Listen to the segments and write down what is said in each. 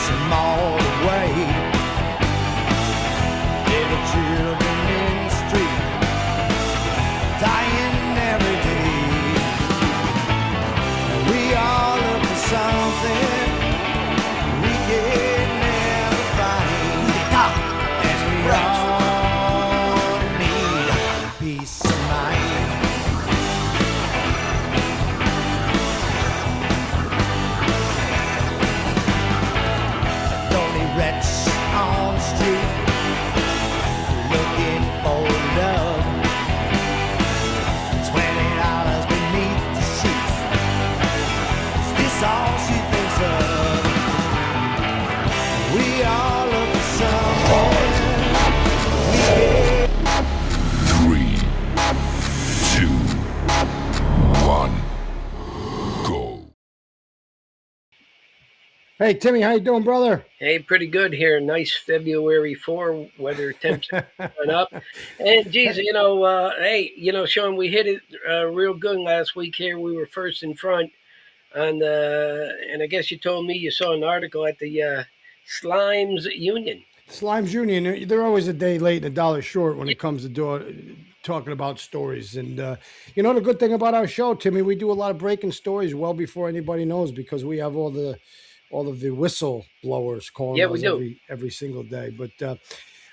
push them all away. Little children in the street, dying every day. And we all look for something we can never find. And we all need peace of mind. Lonely wretch on the street, looking for love. $20 beneath the sheets. Is this all she thinks of? We all look for something. Three, two, one, go. Hey, Timmy, how you doing, brother? Hey, pretty good here. Nice February 4 weather temps went up. And geez, Sean, we hit it real good last week here. We were first in front on and I guess you told me you saw an article at the Slimes Union. Slimes Union, they're always a day late and a dollar short when it comes to talking about stories. And, the good thing about our show, Timmy, we do a lot of breaking stories well before anybody knows because we have all of the whistle blowers calling us every single day. But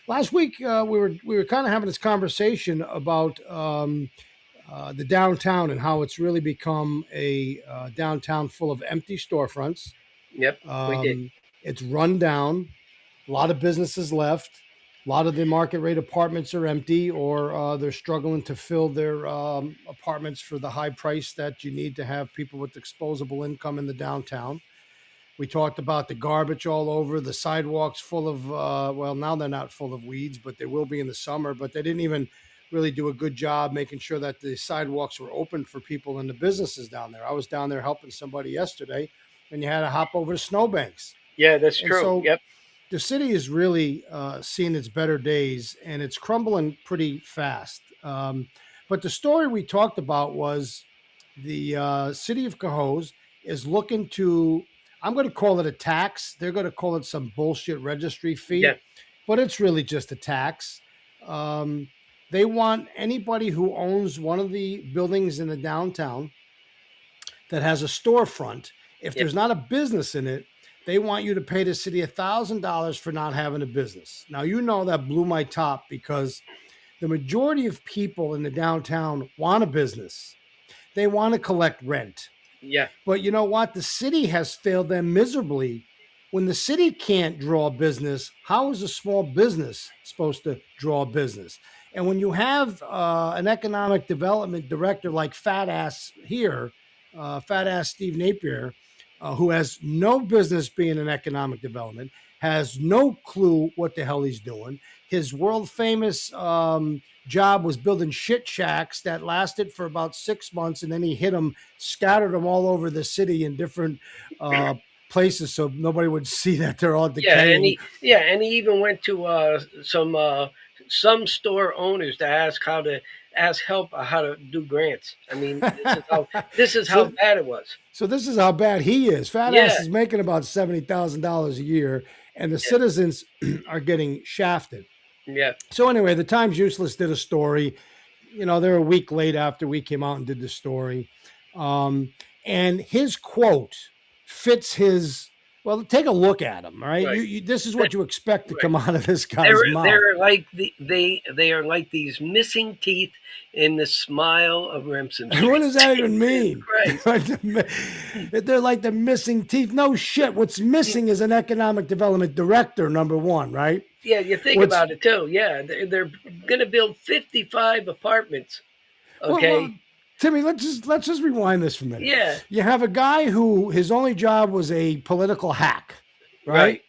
last week we were kind of having this conversation about the downtown and how it's really become a downtown full of empty storefronts. Yep, we did. It's run down. A lot of businesses left. A lot of the market rate apartments are empty, or they're struggling to fill their apartments for the high price that you need to have people with disposable income in the downtown. We talked about the garbage all over, the sidewalks full of, now they're not full of weeds, but they will be in the summer. But they didn't even really do a good job making sure that the sidewalks were open for people in the businesses down there. I was down there helping somebody yesterday, and you had to hop over the snowbanks. Yeah, that's true. So yep. The city is really seeing its better days, and it's crumbling pretty fast. But the story we talked about was the city of Cohoes is looking to, I'm going to call it a tax. They're going to call it some bullshit registry fee, but it's really just a tax. They want anybody who owns one of the buildings in the downtown that has a storefront, if there's not a business in it, they want you to pay the city $1,000 for not having a business. Now, that blew my top because the majority of people in the downtown want a business. They want to collect rent. Yeah. But you know what? The city has failed them miserably. When the city can't draw business, how is a small business supposed to draw business? And when you have an economic development director like Fat Ass here, Fat Ass Steve Napier, who has no business being in economic development, has no clue what the hell he's doing. His world famous job was building shit shacks that lasted for about 6 months, and then he scattered them all over the city in different places so nobody would see that they're all decaying. And he even went to some store owners to ask help how to do grants. I mean, this is how bad it was. So this is how bad he is. Fat Ass is making about $70,000 a year, and the citizens are getting shafted. Yeah. So anyway, the Times Useless did a story. They're a week late after we came out and did the story. And his quote fits his. Well, take a look at him. All right, this is what you expect to come out of this guy's mouth. They're like they are like these missing teeth in the smile of Remsen. What does that even mean? They're like the missing teeth. No shit. What's missing is an economic development director, number one, right? Yeah, you think about it too. Yeah, they're going to build 55 apartments. Okay. Well, Timmy, let's just rewind this for a minute. Yeah. You have a guy who his only job was a political hack, right?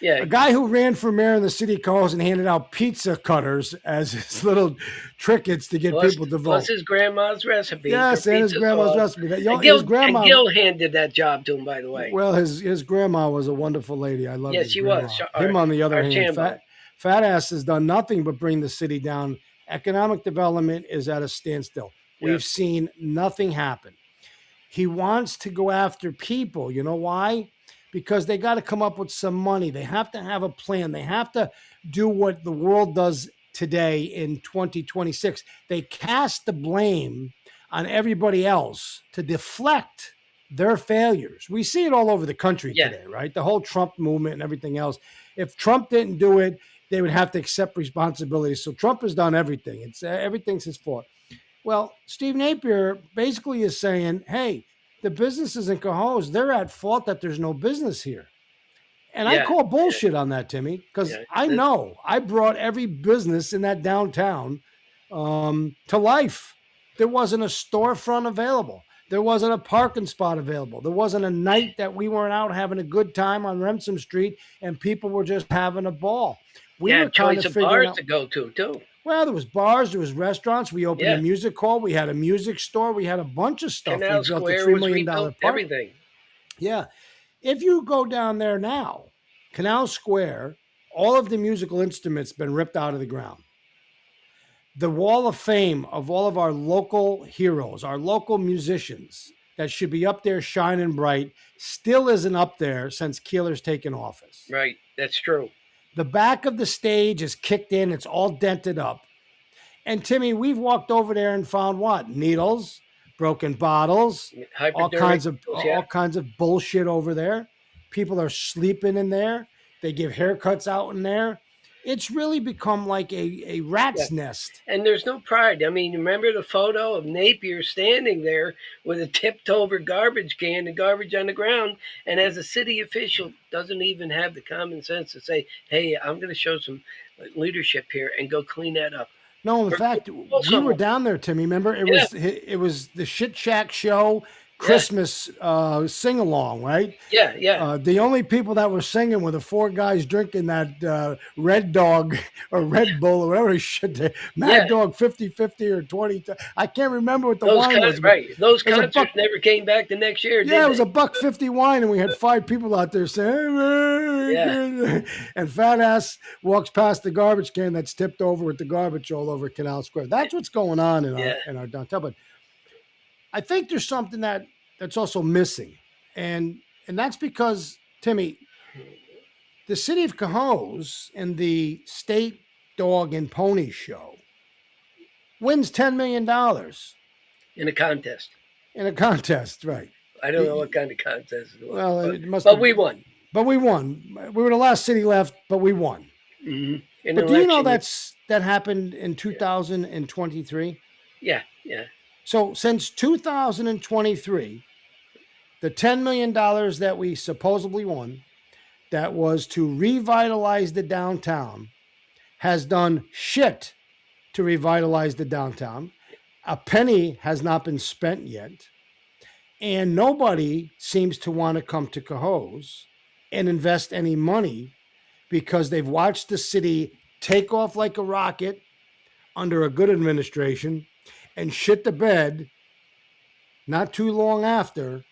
Yeah. A guy who ran for mayor in the city of Cohoes and handed out pizza cutters as his little trinkets to get people to vote. Plus his grandma's recipe. Yes, and his grandma's recipe. His grandma, and Gil handed that job to him, by the way. Well, his grandma was a wonderful lady. I love. Yes, she was. Him, on the other hand, Fat Ass has done nothing but bring the city down. Economic development is at a standstill. We've seen nothing happen. He wants to go after people. You know why? because they got to come up with some money. They have to have a plan. They have to do what the world does today in 2026. They cast the blame on everybody else to deflect their failures. We see it all over the country today, right? The whole Trump movement and everything else. If Trump didn't do it, they would have to accept responsibility. So Trump has done everything. It's everything's his fault. Well, Steve Napier basically is saying, hey, the businesses in Cohoes, they're at fault that there's no business here. And I call bullshit on that, Timmy, because I know I brought every business in that downtown to life. There wasn't a storefront available. There wasn't a parking spot available. There wasn't a night that we weren't out having a good time on Remsen Street and people were just having a ball. We were choice of bars to go to, too. Well, there was bars, there was restaurants. We opened a music hall. We had a music store. We had a bunch of stuff. Canal we built Square a $3 million park. everything. Yeah. If you go down there now, Canal Square, all of the musical instruments been ripped out of the ground. The wall of fame of all of our local heroes, our local musicians that should be up there shining bright, still isn't up there since Keeler's taken office. Right. That's true. The back of the stage is kicked in. It's all dented up. And Timmy, we've walked over there and found what? Needles, broken bottles, all kinds of bullshit over there. People are sleeping in there. They give haircuts out in there. It's really become like a rat's nest. And there's no pride. I mean, remember the photo of Napier standing there with a tipped over garbage can and garbage on the ground, and as a city official doesn't even have the common sense to say, hey, I'm going to show some leadership here and go clean that up. No, in fact, we were down there, Timmy. Remember, it was the Shit Shack show Christmas sing along, right? Yeah. The only people that were singing were the four guys drinking that Red Dog or Red Bull or whatever shit. Mad Dog 50-50 or 20. I can't remember what the wine was. Right. Those concerts never came back the next year, did it was $1.50 wine, and we had 5 people out there saying, and Fat Ass walks past the garbage can that's tipped over with the garbage all over Canal Square. That's what's going on in our downtown. But I think there's something that's also missing. And that's because, Timmy, the city of Cohoes in the state dog and pony show wins $10 million. In a contest. In a contest, right. I don't know what kind of contest it was. Well, it must but we won. But we won. We were the last city left, but we won. Mm-hmm. But do you know that happened in 2023? Yeah. So since 2023, the $10 million that we supposedly won, that was to revitalize the downtown, has done shit to revitalize the downtown. A penny has not been spent yet. And nobody seems to want to come to Cohoes and invest any money because they've watched the city take off like a rocket under a good administration and shit the bed not too long after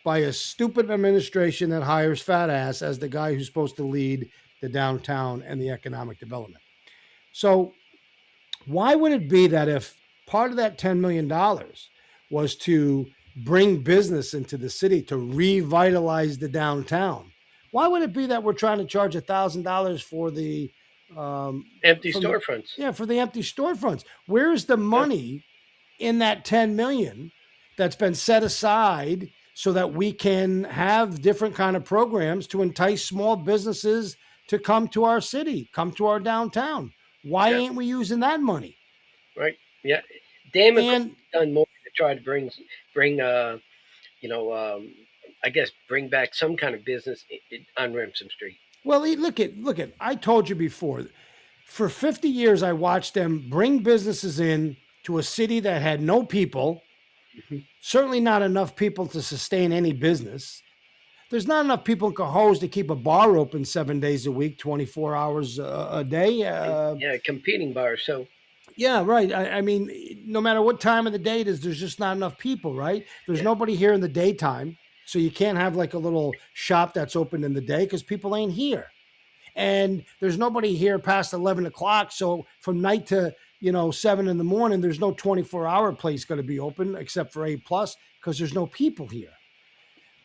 by a stupid administration that hires Fat Ass as the guy who's supposed to lead the downtown and the economic development. So why would it be that if part of that $10 million was to bring business into the city to revitalize the downtown, why would it be that we're trying to charge $1,000 for the empty storefronts? For the empty storefronts. Where's the money in that 10 million that's been set aside so that we can have different kind of programs to entice small businesses to come to our city, come to our downtown? Why ain't we using that money? Right. Yeah. Damn it, done more to try to bring I guess bring back some kind of business on Remsen Street. Well, look at. I told you before, for 50 years I watched them bring businesses in to a city that had no people, certainly not enough people to sustain any business. There's not enough people in Cohoes to keep a bar open 7 days a week, 24 hours a day. Competing bars. So. Yeah, right. I mean, no matter what time of the day it is, there's just not enough people, right? There's nobody here in the daytime. So you can't have like a little shop that's open in the day because people ain't here. And there's nobody here past 11 o'clock. So from night to, 7 in the morning, there's no 24-hour place going to be open except for A+ because there's no people here.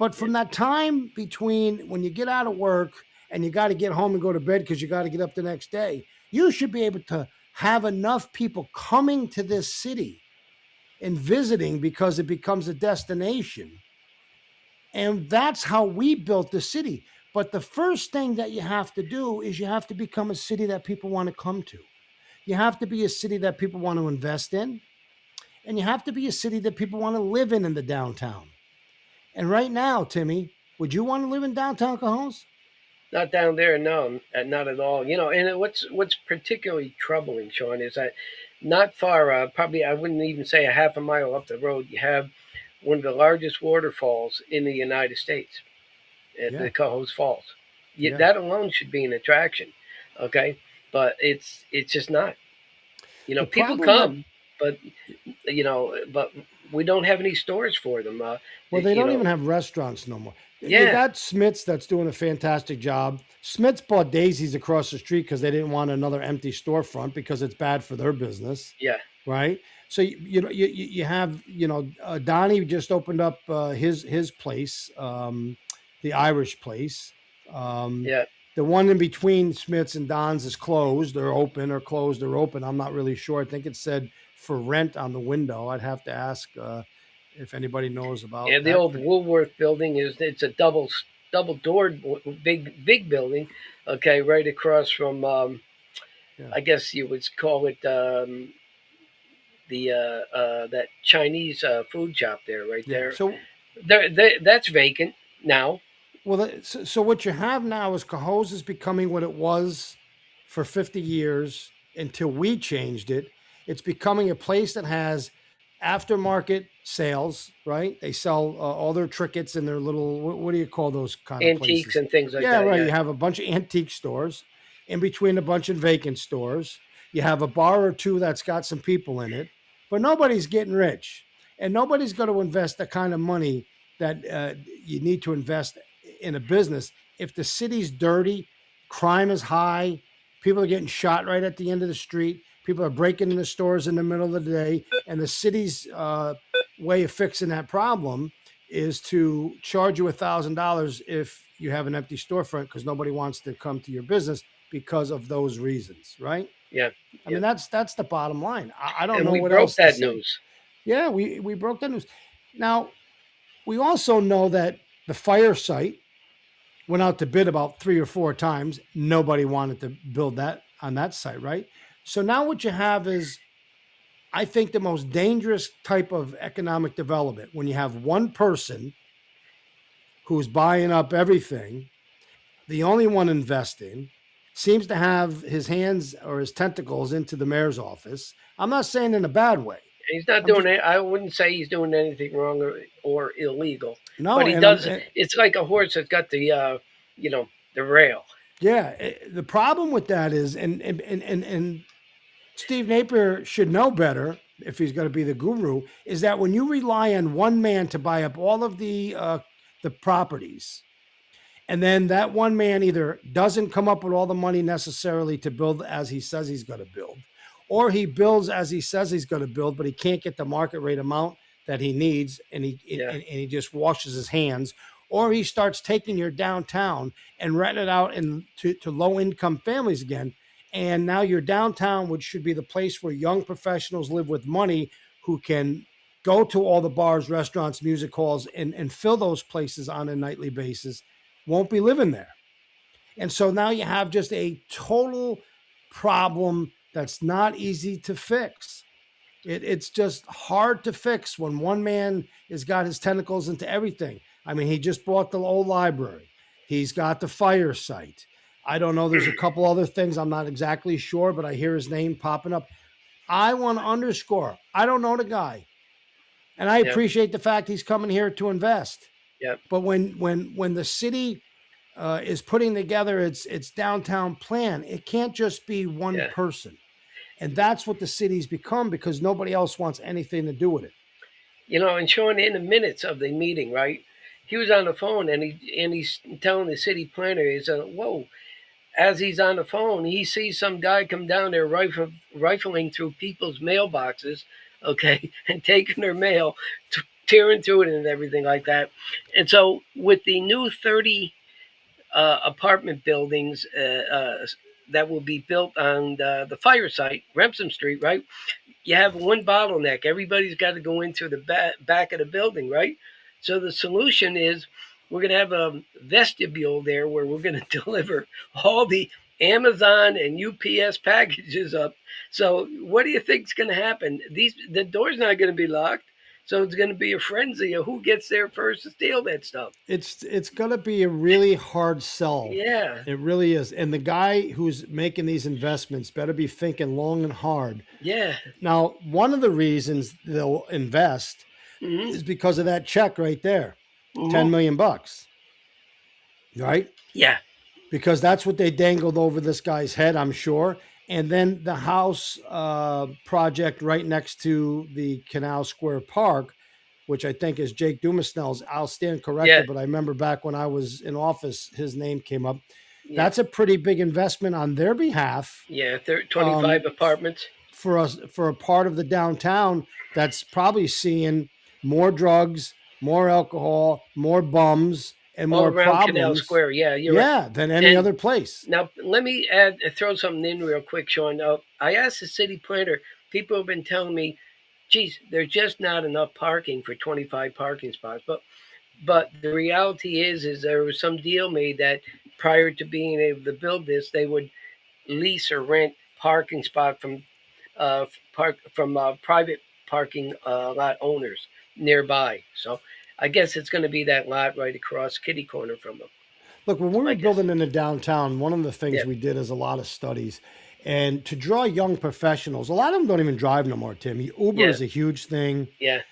But from that time between when you get out of work and you got to get home and go to bed because you got to get up the next day, you should be able to have enough people coming to this city and visiting because it becomes a destination. And that's how we built the city. But the first thing that you have to do is you have to become a city that people want to come to. You have to be a city that people want to invest in. And you have to be a city that people want to live in the downtown. And right now, Timmy, would you want to live in downtown Cohoes? Not down there, no, not at all. And what's particularly troubling, Sean, is that not far, probably I wouldn't even say a half a mile up the road, you have one of the largest waterfalls in the United States, at Yeah. the Cohoes Falls. Yeah. That alone should be an attraction, okay? But it's just not. The People problem that come, but but we don't have any stores for them. Well, they don't even have restaurants no more. You Yeah, got Smith's that's doing a fantastic job. Smith's bought Daisy's across the street because they didn't want another empty storefront because it's bad for their business, yeah, right? So you have Donnie just opened up his place, the Irish place. Um, yeah. the one in between Smith's and Don's is closed. They're open or closed or open. I'm not really sure. I think it said for rent on the window. I'd have to ask if anybody knows Yeah, about the that. old Woolworth building it's a double doored big building. Okay, right across from Yeah. I guess you would call it the that Chinese food shop there, right Yeah. there. So, That's vacant now. well, so what you have now is Cohoes is becoming what it was for 50 years until we changed it. It's becoming a place that has aftermarket sales, right? They sell all their trinkets and their little, what do you call those kind of Antiques places? and things like Yeah, that. right. Yeah, You have a bunch of antique stores in between a bunch of vacant stores. You have a bar or two that's got some people in it, but nobody's getting rich. And nobody's going to invest the kind of money that you need to invest in a business if the city's dirty, crime is high, people are getting shot right at the end of the street, people are breaking into stores in the middle of the day, and the city's way of fixing that problem is to charge you $1,000 if you have an empty storefront because nobody wants to come to your business because of those reasons, right? yeah, I yeah. mean, that's the bottom line. I don't And know we what broke else to that say. news. Yeah, we broke the news. Now we also know that the fire site went out to bid about 3 or 4 times. Nobody wanted to build that on that site, right? So now what you have is, I think, the most dangerous type of economic development when you have one person who's buying up everything, the only one investing, seems to have his hands or his tentacles into the mayor's office. I'm not saying in a bad way. He's not I'm doing just it. I wouldn't say he's doing anything wrong or illegal, no, but he and I'm does. It's like a horse that's got you know, the rail. yeah. The problem with that is, and Steve Napier should know better if he's going to be the guru, is that when you rely on one man to buy up all of the properties, and then that one man either doesn't come up with all the money necessarily to build as he says he's going to build, or he builds as he says he's going to build, but he can't get the market rate amount that he needs, and Yeah, he just washes his hands, or he starts taking your downtown and renting it out to low income families again. And now your downtown, which should be the place where young professionals live with money who can go to all the bars, restaurants, music halls, and fill those places on a nightly basis, won't be living there. And so now you have just a total problem that's not easy to fix. It's just hard to fix when one man has got his tentacles into everything. I mean, he just bought the old library. He's got the fire site. I don't know. There's a couple other things I'm not exactly sure, but I hear his name popping up. I want to underscore. I don't know the guy, and I yeah, appreciate the fact he's coming here to invest. yeah, But when the city is putting together its downtown plan, it can't just be one yeah. person, and that's what the city's become because nobody else wants anything to do with it. And showing in the minutes of the meeting, right? He was on the phone and he's telling the city planner, he said, "Whoa." As he's on the phone, he sees some guy come down there rifling through people's mailboxes, okay, and taking their mail tearing through it and everything like that. And so with the new 30 apartment buildings that will be built on the fire site, Remsen Street, right? You have one bottleneck. Everybody's got to go into the back of the building, right? So the solution is we're going to have a vestibule there where we're going to deliver all the Amazon and UPS packages up. So what do you think is going to happen? The door's not going to be locked. So it's going to be a frenzy of who gets there first to steal that stuff. It's going to be a really hard sell. Yeah, It really is. And the guy who's making these investments better be thinking long and hard. yeah. Now, one of the reasons they'll invest Hmm. is because of that check right there, Hmm. 10 million bucks, right? Yeah, Because that's what they dangled over this guy's head, I'm sure. And then the house project right next to the Canal Square Park, which I think is Jake Dumasnell's. I'll stand yeah, corrected, but I remember back when I was in office, his name came up. yeah, That's a pretty big investment on their behalf, yeah. 25 um, apartments for us, for a part of the downtown that's probably seeing more drugs, more alcohol, more bums, and all more around Canal problems. Square. Yeah, you're right. Yeah, than any And other place. now let me throw something in real quick, Sean. I asked the city planner. People have been telling me, "Geez, there's just not enough parking for 25 parking spots." But the reality is there was some deal made that prior to being able to build this, they would lease or rent parking spot from private parking lot owners nearby. So I guess it's going to be that lot right across kitty corner from them. Look, when we I were guess. building in the downtown, one of the things Yeah. we did is a lot of studies. And to draw young professionals, a lot of them don't even drive no more, Tim. Uber Yeah. is a huge thing. Yeah.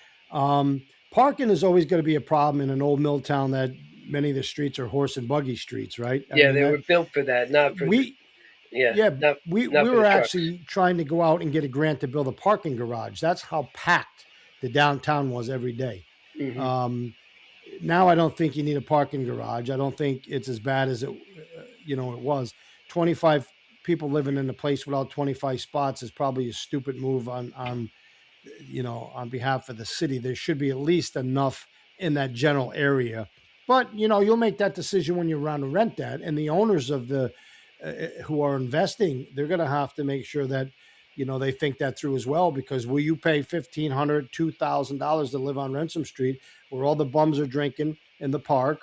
Parking is always going to be a problem in an old mill town that many of the streets are horse and buggy streets, right? I Yeah. mean, They that were built for that, not for the. we, Yeah. yeah, Not we not for were the trucks. actually trying to go out and get a grant to build a parking garage. That's how packed the downtown was every day. Hmm. Now I don't think you need a parking garage. I don't think it's as bad as it was. 25 people living in a place without 25 spots is probably a stupid move on behalf of the city. There should be at least enough in that general area. But you'll make that decision when you're around to rent that, and the owners of the who are investing, they're going to have to make sure that they think that through as well. Because will you pay $1,500, $2,000 to live on Ransom Street, where all the bums are drinking in the park?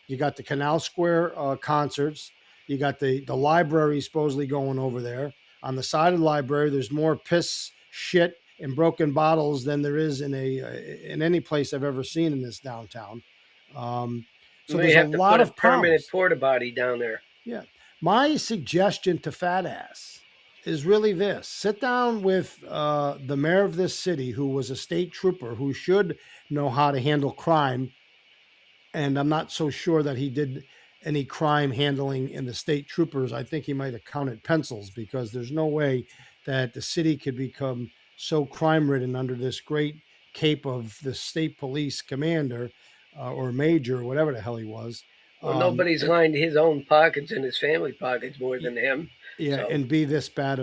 You got the Canal Square concerts. You got the library supposedly going over there. On the side of the library, there's more piss, shit, and broken bottles than there is in any place I've ever seen in this downtown. You So may there's a have to lot put a of permanent problems. porta potty down there. Yeah. My suggestion to Fat Ass is really this: sit down with the mayor of this city, who was a state trooper, who should know how to handle crime. And I'm not so sure that he did any crime handling in the state troopers. I think he might have counted pencils, because there's no way that the city could become so crime ridden under this great cape of the state police commander or major or whatever the hell he was. Well, nobody's And lined his own pockets and his family pockets more than him. yeah, So and be this bad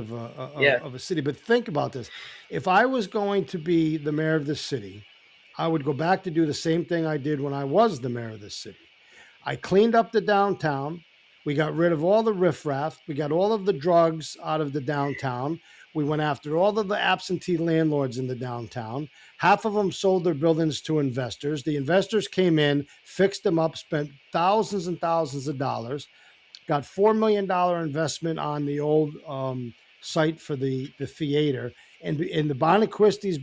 yeah, of a city. But think about this: if I was going to be the mayor of this city, I would go back to do the same thing I did when I was the mayor of this city. I cleaned up the downtown. We got rid of all the riffraff. We got all of the drugs out of the downtown. We went after all of the absentee landlords in the downtown. Half of them sold their buildings to investors. The investors came in, fixed them up, spent thousands and thousands of dollars, got $4 million investment on the old site for the theater, and the Bonaquistis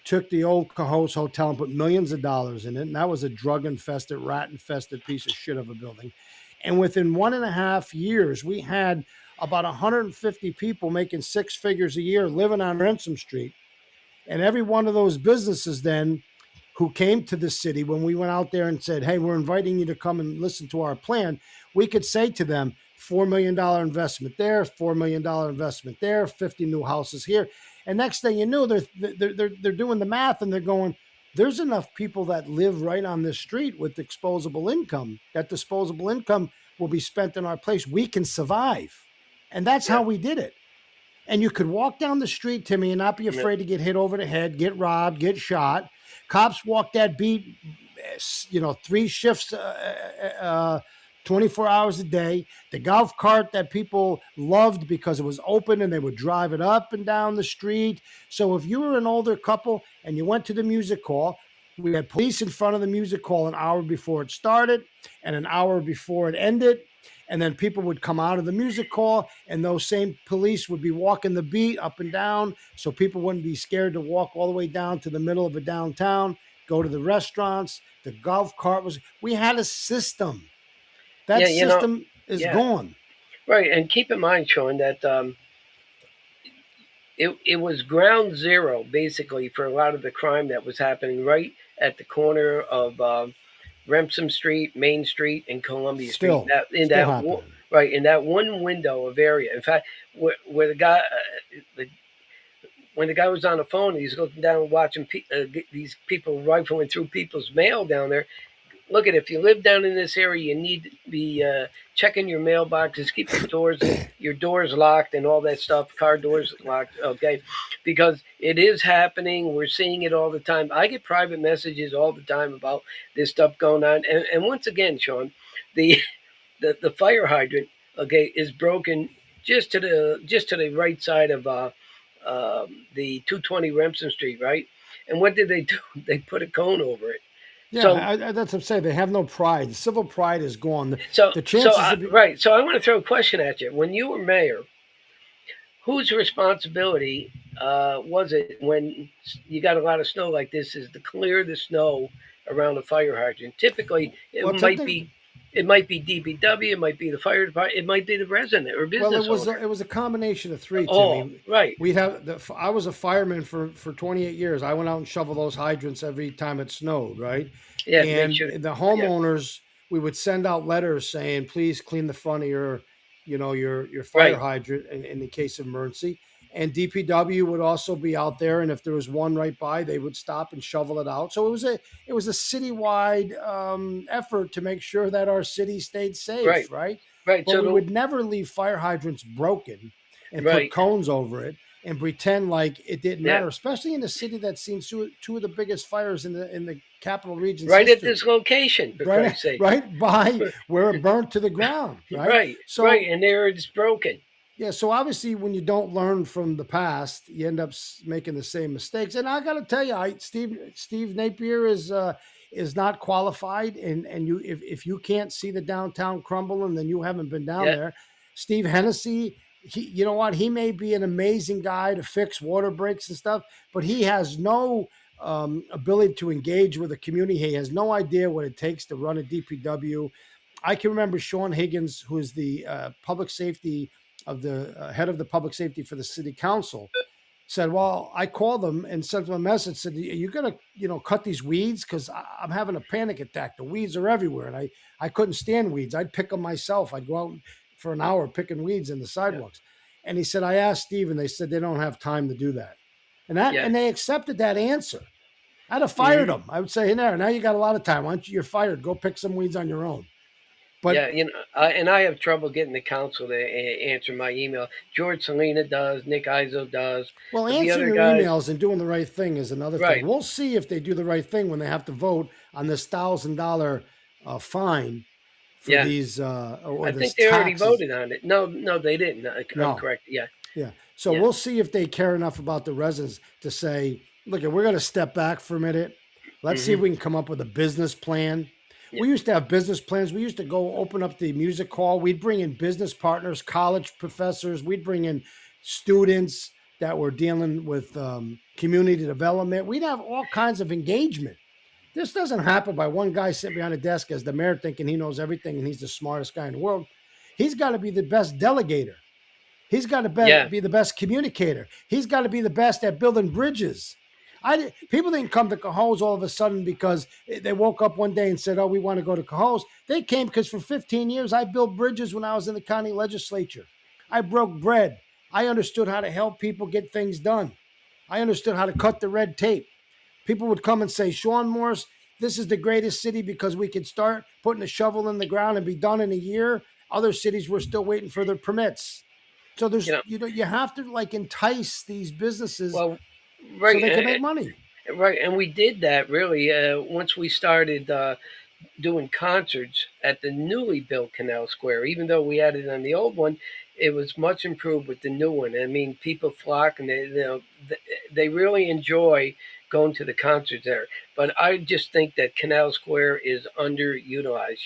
took the old Cohoes Hotel and put millions of dollars in it, and that was a drug infested, rat infested piece of shit of a building. And within 1.5 years, we had about 150 people making six figures a year living on Ransom Street. And every one of those businesses then who came to the city, when we went out there and said, hey, we're inviting you to come and listen to our plan, we could say to them, $4 million investment there, $4 million investment there, 50 new houses here. And next thing you know, they're doing the math, and they're going, there's enough people that live right on this street with disposable income. That disposable income will be spent in our place. We can survive. And that's yeah. how we did it. And you could walk down the street, Timmy, and not be Yeah. afraid to get hit over the head, get robbed, get shot. Cops walk that beat, 3 shifts, 24 hours a day. The golf cart that people loved because it was open and they would drive it up and down the street. So if you were an older couple and you went to the music hall, we had police in front of the music hall an hour before it started and an hour before it ended. And then people would come out of the music hall, and those same police would be walking the beat up and down, so people wouldn't be scared to walk all the way down to the middle of a downtown, go to the restaurants. The golf cart was. We had a system. That Yeah, system is yeah, gone. right. And keep in mind, Sean, that it was ground zero basically for a lot of the crime that was happening right at the corner of Remsen Street, Main Street, and Columbia Street. Still, still happening. Right in that one window of area. In fact, where the guy, when the guy was on the phone, he's looking down, watching these people rifling through people's mail down there. Look at, if you live down in this area, you need to be checking your mailboxes, keep your doors locked, and all that stuff. Car doors locked, okay? Because it is happening. We're seeing it all the time. I get private messages all the time about this stuff going on. And once again, Sean, the the fire hydrant, okay, is broken just to the right side of the 220 Remsen Street, right? And what did they do? They put a cone over it. Yeah, So that's what I'm saying. They have no pride. The civil pride is gone. So, The chances of right. So I want to throw a question at you. When you were mayor, whose responsibility was it when you got a lot of snow like this? Is to clear the snow around the fire hydrant? Typically, it might be DPW, it might be the fire department, it might be the resident or business owner. it was a combination of three. Oh, Timmy. right. We'd have I was a fireman for 28 years. I went out and shoveled those hydrants every time it snowed, right? Yeah, And make sure. the homeowners, we would send out letters saying, please clean the front of your fire Right. hydrant in the case of emergency. And DPW would also be out there, and if there was one right by, they would stop and shovel it out. So it was a citywide effort to make sure that our city stayed safe, Right. right? Right. But So we would never leave fire hydrants broken and put right. cones over it and pretend like it didn't Yeah. matter, especially in a city that's seen two of the biggest fires in the capital region's Right at history. this location, for Right, Christ's sake. right by where it burnt to the ground, right? Right. So Right. And there it's broken. yeah, so obviously when you don't learn from the past, you end up making the same mistakes. And I got to tell you, Steve Napier is not qualified, and if you can't see the downtown crumbling, then you haven't been down Yeah. there. Steve Hennessy, you know what? He may be an amazing guy to fix water breaks and stuff, but he has no ability to engage with the community. He has no idea what it takes to run a DPW. I can remember Sean Higgins, who is the public safety of the head of the public safety for the city council, said, well, I called them and sent them a message, said, you got to, cut these weeds because I'm having a panic attack. The weeds are everywhere. And I couldn't stand weeds. I'd pick them myself. I'd go out for an hour picking weeds in the sidewalks. Yeah. And he said, I asked Steve, and they said they don't have time to do that. And they accepted that answer. I'd have fired them. I would say, hey, now you got a lot of time. Why don't you're fired. Go pick some weeds on your own. But yeah, and I have trouble getting the council to answer my email. George Salina does, Nick Izzo does. Well, answering your emails and doing the right thing is another right. thing. We'll see if they do the right thing when they have to vote on this $1,000 fine for these. Or I this think they already taxes. voted on it. No, they didn't. I'm correct. Yeah. Yeah. So we'll see if they care enough about the residents to say, look, we're going to step back for a minute. Let's see if we can come up with a business plan. Yeah. We used to have business plans. We used to go open up the music hall. We'd bring in business partners, college professors. We'd bring in students that were dealing with community development. We'd have all kinds of engagement. This doesn't happen by one guy sitting behind a desk as the mayor thinking he knows everything and he's the smartest guy in the world. He's got to be the best delegator. He's got to be the best communicator. He's got to be the best at building bridges. People didn't come to Cohoes all of a sudden because they woke up one day and said, oh, we want to go to Cohoes. They came because for 15 years, I built bridges when I was in the county legislature. I broke bread. I understood how to help people get things done. I understood how to cut the red tape. People would come and say, Sean Morris, this is the greatest city because we could start putting a shovel in the ground and be done in a year. Other cities were still waiting for their permits. So You there's, know, you have to like entice these businesses well, so right, they can make money. right, and we did that really once we started doing concerts at the newly built Canal Square. Even though we had it on the old one, it was much improved with the new one. I mean, people flock and they really enjoy going to the concerts there. But I just think that Canal Square is underutilized.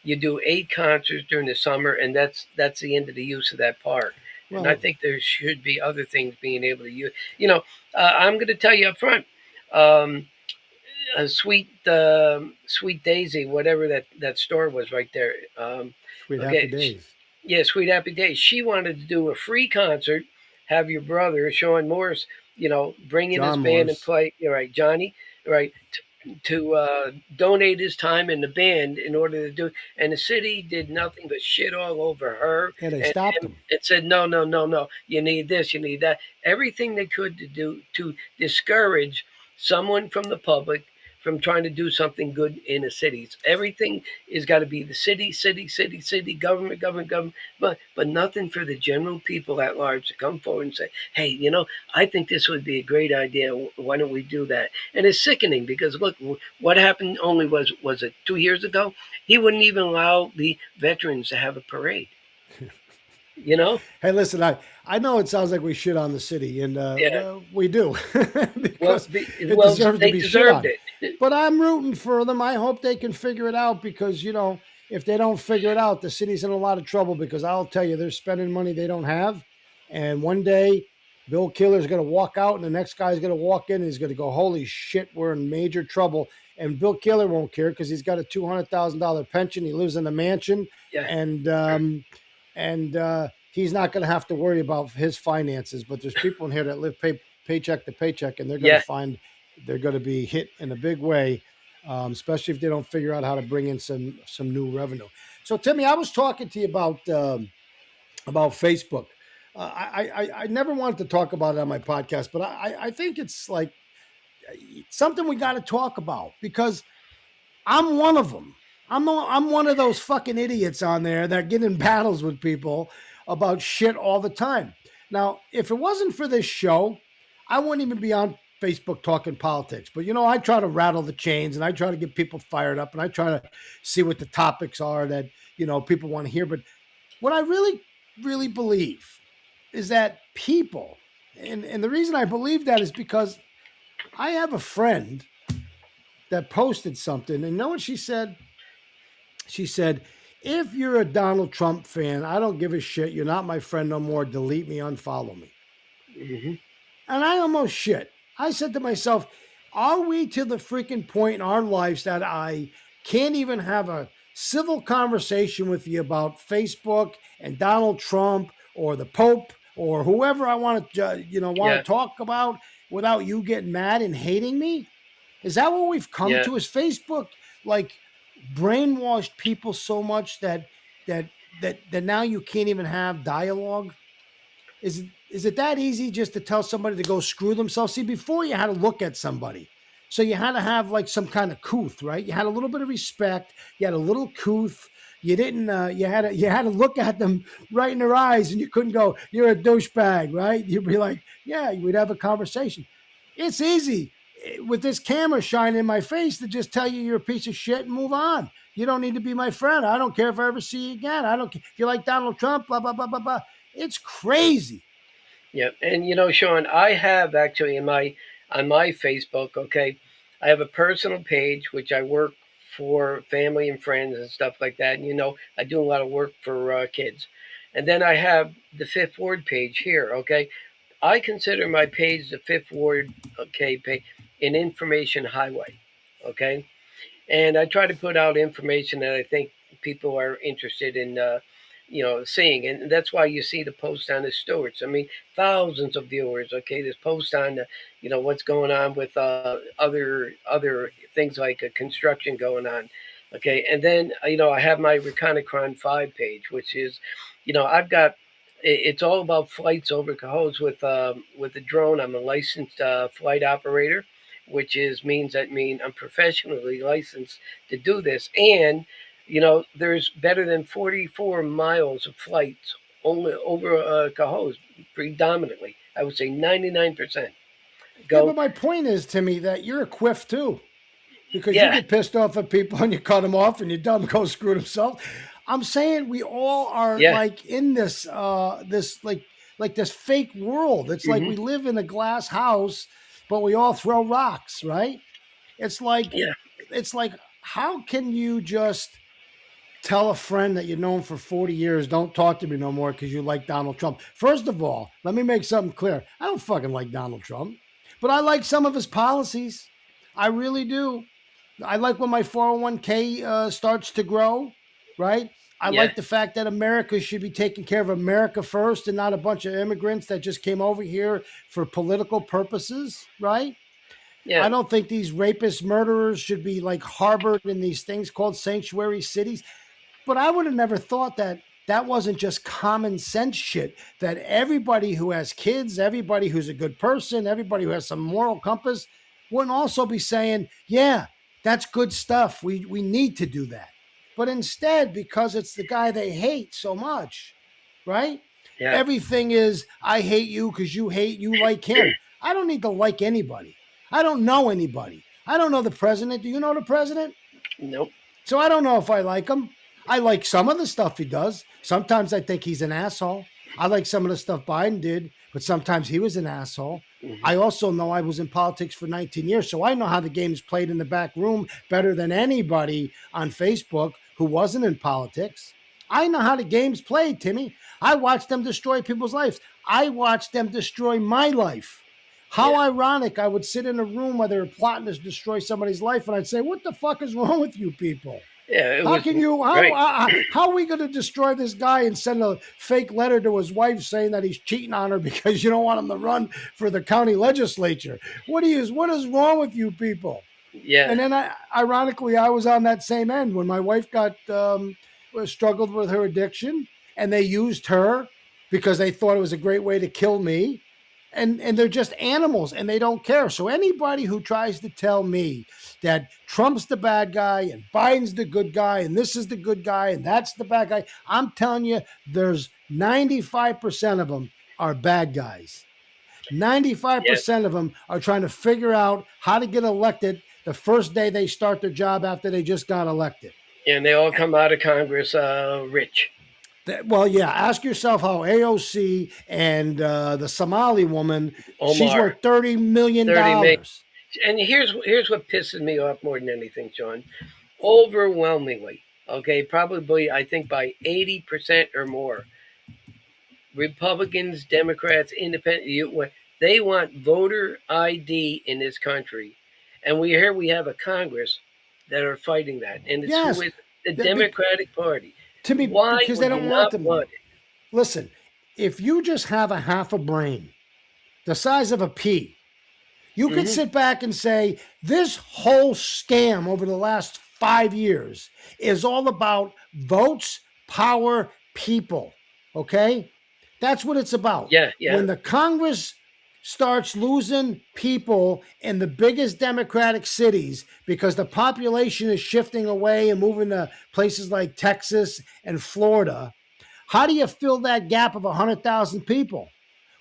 You do 8 concerts during the summer, and that's the end of the use of that park. And I Well, think there should be other things being able to use. You know, I'm going to tell you up front. Um, a sweet Daisy, whatever that store was right there. sweet happy Okay, days. yeah, Sweet Happy Days. She wanted to do a free concert, have your brother Sean Morris, bring in his John band and Morris. play. You're right, Johnny. Right, to donate his time in the band in order to do. And the city did nothing but shit all over her Yeah, they and stopped him him. and said, no, no, no, no. You need this, you need that. Everything they could to do to discourage someone from the public from trying to do something good in the cities. Everything is got to be the city, city, city, city, government, government, government, but nothing for the general people at large to come forward and say, hey, I think this would be a great idea. Why don't we do that? And it's sickening because look, what happened only was it 2 years ago? He wouldn't even allow the veterans to have a parade. You know? Hey, listen, I know it sounds like we shit on the city, and Yeah. well, we do Well, because it well, deserves to they be shit deserved on. it. But I'm rooting for them. I hope they can figure it out because if they don't figure it out, the city's in a lot of trouble. Because I'll tell you, they're spending money they don't have, and one day Bill Killer's going to walk out, and the next guy's going to walk in, and he's going to go, "Holy shit, we're in major trouble." And Bill Killer won't care because he's got a $200,000 pension. He lives in a mansion, Yeah. and he's not going to have to worry about his finances. But there's people in here that live paycheck to paycheck, and they're going to Yeah. find they're going to be hit in a big way, especially if they don't figure out how to bring in some new revenue. So, Timmy, I was talking to you about Facebook. I never wanted to talk about it on my podcast, but I think it's like something we got to talk about because I'm one of them. I'm one of those fucking idiots on there that get in battles with people about shit all the time. Now, if it wasn't for this show, I wouldn't even be on Facebook talking politics. But I try to rattle the chains and I try to get people fired up and I try to see what the topics are that people want to hear. But what I really, really believe is that people, and the reason I believe that is because I have a friend that posted something, and you know what she said? She said, if you're a Donald Trump fan, I don't give a shit. You're not my friend no more. Delete me, unfollow me. Hmm. And I almost shit. I said to myself, are we to the freaking point in our lives that I can't even have a civil conversation with you about Facebook and Donald Trump or the Pope or whoever I want to, want Yeah. to talk about without you getting mad and hating me? Is that what we've come Yeah. to? Is Facebook like brainwashed people so much that that now you can't even have dialogue? Is it that easy just to tell somebody to go screw themselves? See, before you had to look at somebody. So you had to have like some kind of couth, right? You had a little bit of respect. You had a little couth. You didn't. You had to look at them right in their eyes, and you couldn't go, "You're a douchebag," right? You'd be like, "Yeah." We'd have a conversation. It's easy with this camera shining in my face to just tell you you're a piece of shit and move on. You don't need to be my friend. I don't care if I ever see you again. I don't care if you like Donald Trump. Blah blah blah blah blah. It's crazy. Yeah. And Sean, I have actually in my on my Facebook, okay, I have a personal page which I work for family and friends and stuff like that. And I do a lot of work for kids. And then I have the Fifth Ward page here, okay? I consider my page the Fifth Ward, okay, page, an information highway, okay? And I try to put out information that I think people are interested in, seeing, and that's why you see the post on the Stewarts. I mean, thousands of viewers. Okay, this post on, what's going on with other things like construction going on. Okay, and then I have my Reconnaissance 5 page, which is, I've got. It's all about flights over Cohoes with a drone. I'm a licensed flight operator, which is means that mean I'm professionally licensed to do this. And there's better than 44 miles of flights only over Cohoes predominantly. I would say 99%. Yeah, but Go, my point is, Timmy, that you're a quiff too, because you yeah, get pissed off at people and you cut them off and you tell them go screw themselves. I'm saying we all are yeah, like in this like this fake world. It's like hmm we live in a glass house, but we all throw rocks, right? It's like yeah, it's like how can you just tell a friend that you've known for 40 years, don't talk to me no more because you like Donald Trump? First of all, let me make something clear. I don't fucking like Donald Trump, but I like some of his policies. I really do. I like when my 401k starts to grow, right? I yeah, like the fact that America should be taking care of America first and not a bunch of immigrants that just came over here for political purposes, right? yeah, I don't think these rapist murderers should be like harbored in these things called sanctuary cities. But I would have never thought that that wasn't just common sense shit. That everybody who has kids, everybody who's a good person, everybody who has some moral compass wouldn't also be saying, yeah, that's good stuff. We need to do that. But instead, because it's the guy they hate so much, right? yeah. Everything is, I hate you because you hate you like him. I don't need to like anybody. I don't know anybody. I don't know the president. Do you know the president? Nope. So I don't know if I like him. I like some of the stuff he does. Sometimes I think he's an asshole. I like some of the stuff Biden did, but sometimes he was an asshole. hmm I also know I was in politics for 19 years, so I know how the game's played in the back room better than anybody on Facebook who wasn't in politics. I know how the game's played, Timmy. I watched them destroy people's lives. I watched them destroy my life. How Yeah, ironic I would sit in a room where they were plotting to destroy somebody's life, and I'd say, "What the fuck is wrong with you people? yeah. It How was can you right. how are we going to destroy this guy and send a fake letter to his wife saying that he's cheating on her because you don't want him to run for the county legislature? What is wrong with you people?" Yeah, And then ironically, I was on that same end when my wife got struggled with her addiction, and they used her because they thought it was a great way to kill me. And they're just animals, and they don't care. So anybody who tries to tell me that Trump's the bad guy and Biden's the good guy and this is the good guy and that's the bad guy, I'm telling you, there's 95% of them are bad guys. yeah, 95% of them are trying to figure out how to get elected the first day they start their job after they just got elected. and they all come out of Congress rich. Well, yeah, ask yourself how AOC and the Somali woman, she's Omar, worth $30 30 million. million. And here's what pisses me off more than anything, Sean. Overwhelmingly, okay, probably I think by 80% or more, Republicans, Democrats, Independent, they want voter ID in this country, and we have a Congress that are fighting that, and it's who Yes, is the the, Democratic Party. to me, Why because they would you don't want not them want there. it? Listen, if you just have a half a brain, the size of a pea, you could hmm sit back and say, this whole scam over the last 5 years is all about votes, power, people. Okay? That's what it's about. Yeah, yeah, When the Congress starts losing people in the biggest Democratic cities because the population is shifting away and moving to places like Texas and Florida, how do you fill that gap of 100,000 people?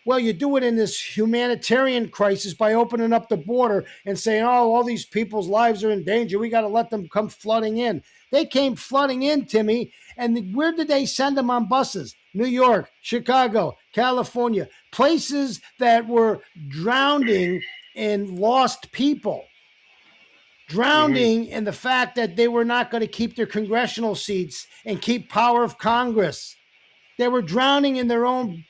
Well, you do it in this humanitarian crisis by opening up the border and saying, oh, all these people's lives are in danger. We got to let them come flooding in. They came flooding in, Timmy. And where did they send them on buses? New York, Chicago, California, places that were drowning in lost people, hmm drowning in the fact that they were not going to keep their congressional seats and keep power of Congress. They were drowning in their own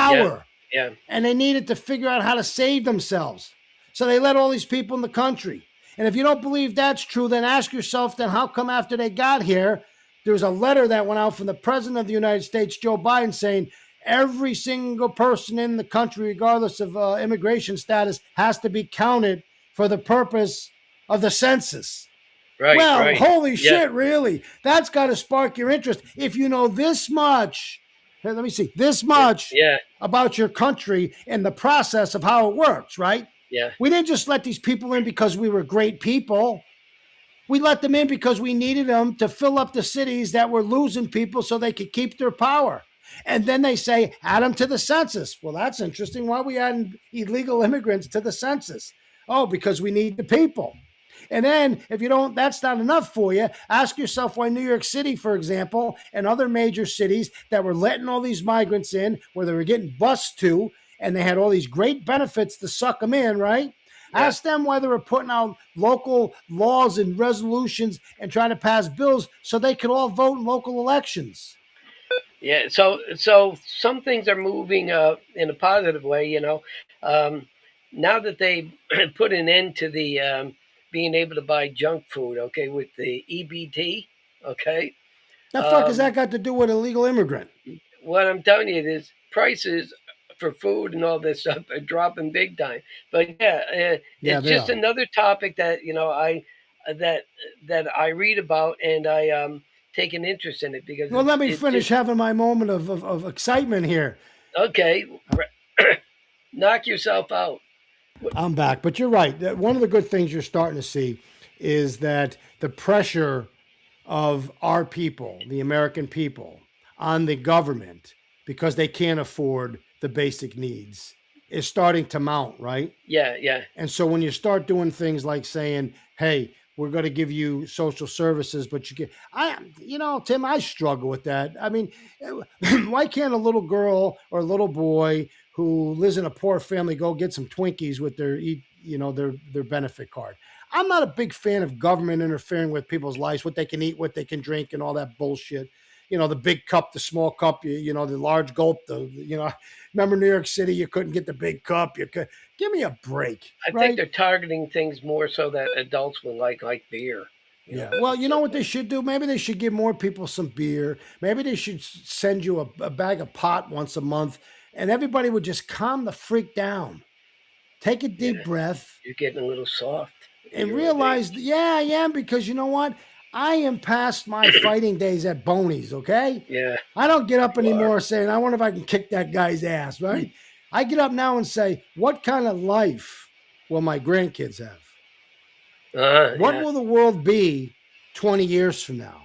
yeah, power, yeah, and they needed to figure out how to save themselves. So they let all these people in the country. And if you don't believe that's true, then ask yourself, then how come after they got here, there was a letter that went out from the President of the United States, Joe Biden, saying every single person in the country, regardless of immigration status, has to be counted for the purpose of the census. right, Well, right. holy Yeah, shit, really? That's got to spark your interest. If you know this much, here, let me see, this much yeah, about your country and the process of how it works, right? yeah, We didn't just let these people in because we were great people. We let them in because we needed them to fill up the cities that were losing people so they could keep their power. And then they say, add them to the census. Well, that's interesting. Why are we adding illegal immigrants to the census? Oh, because we need the people. And then if you don't, that's not enough for you. Ask yourself why New York City, for example, and other major cities that were letting all these migrants in, where they were getting bused to, and they had all these great benefits to suck them in, right? Yeah. Ask them why they were putting out local laws and resolutions and trying to pass bills so they could all vote in local elections. Yeah, so some things are moving in a positive way. Now that they put an end to the being able to buy junk food, okay, with the EBT, okay. The fuck has Um, that got to do with illegal immigrant? what I'm telling you is prices for food and all this stuff are dropping big time. But yeah, Yeah, it's they just are. another topic that that that I read about, and I take an interest in it because Well, let me it just finish having my moment of excitement here. okay. Knock yourself out. I'm back, but you're right. One of the good things you're starting to see is that the pressure of our people, the American people, on the government because they can't afford the basic needs is starting to mount, right? Yeah, yeah, And so when you start doing things like saying, "Hey, we're going to give you social services, but you get," Tim, I struggle with that. I mean, why can't a little girl or a little boy who lives in a poor family go get some Twinkies with their benefit card? I'm not a big fan of government interfering with people's lives, what they can eat, what they can drink, and all that bullshit. The big cup, the small cup, the large gulp. Remember New York City, you couldn't get the big cup. You could give me a break, I think right? they're targeting things more so that adults will like beer. Yeah. Well, you know what they should do? Maybe they should give more people some beer. Maybe they should send you a bag of pot once a month, and everybody would just calm the freak down. Take a Yeah, deep breath you're getting a little soft in and your old realize, age. that, yeah, I am, because you know what? I am past my fighting days at Boney's, okay? Yeah, I don't get up you are. anymore saying, I wonder if I can kick that guy's ass, right? I get up now and say, what kind of life will my grandkids have? What Yeah, will the world be 20 years from now?